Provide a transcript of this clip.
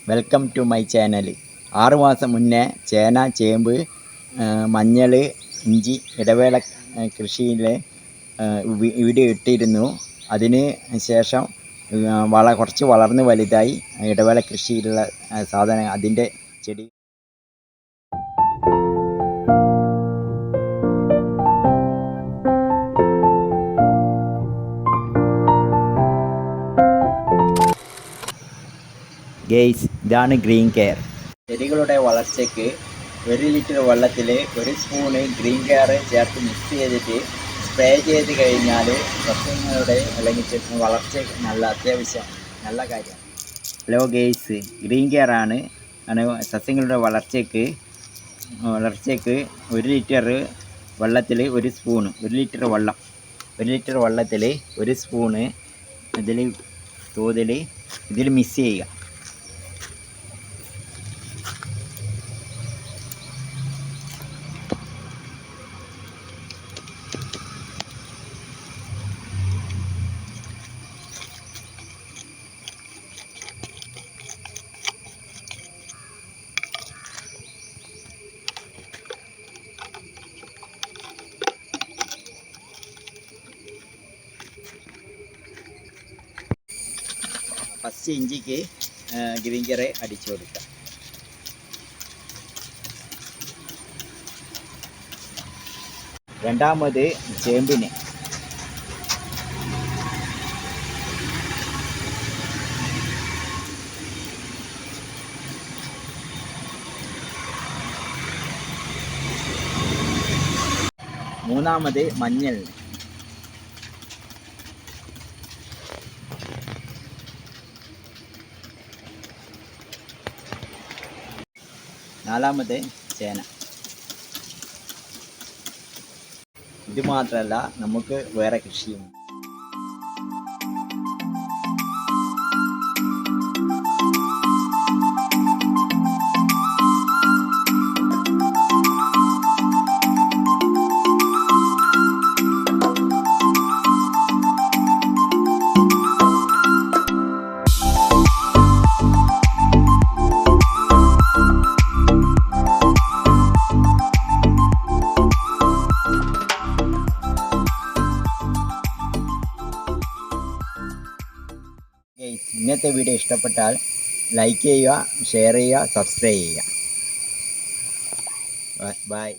Welcome to my channel. 6 മാസം മുന്നേ ചേന, ചേമ്പ്, മഞ്ഞൾ, ഇഞ്ചി ഇടവേള കൃഷിയിൽ വീഡിയോ ഇട്ടിരുന്നു. അതിന് ശേഷം കുറച്ച് വളർന്ന് വലുതായി ഇടവേള കൃഷിയിലുള്ള സാധനം അതിൻ്റെ ചെടി ഗെയ്സ്, ഇതാണ് ഗ്രീൻ കെയർ. ചെടികളുടെ വളർച്ചയ്ക്ക് 1 ലിറ്റർ വെള്ളത്തിൽ 1 സ്പൂണ് ഗ്രീൻ കെയർ ചേർത്ത് മിക്സ് ചെയ്തിട്ട് സ്പ്രേ ചെയ്ത് കഴിഞ്ഞാൽ സസ്യങ്ങളുടെ അല്ലെങ്കിൽ വളർച്ച അത്യാവശ്യം നല്ല കാര്യമാണ്. ഹലോ ഗെയ്സ്, ഗ്രീൻ കെയർ ആണ് സസ്യങ്ങളുടെ വളർച്ചയ്ക്ക് 1 ലിറ്റർ വെള്ളത്തിൽ 1 സ്പൂണ് 1 ലിറ്റർ വെള്ളത്തിൽ 1 സ്പൂണ് ഇതിൽ മിക്സ് ചെയ്യുക. ഫസ്റ്റ് ഇഞ്ചിക്ക് ഗ്രീൻ കെയർ അടിച്ചു കൊടുക്കാം. രണ്ടാമത് ചേമ്പിന്. മൂന്നാമത് മഞ്ഞളിന്. നാലാമത് ചേന. ഇത് മാത്രമല്ല, നമുക്ക് വേറെ കൃഷിയും. ഇന്നത്തെ വീഡിയോ ഇഷ്ടപ്പെട്ടാൽ ലൈക്ക് ചെയ്യുക, ഷെയർ ചെയ്യുക, സബ്സ്ക്രൈബ് ചെയ്യുക. ബൈ.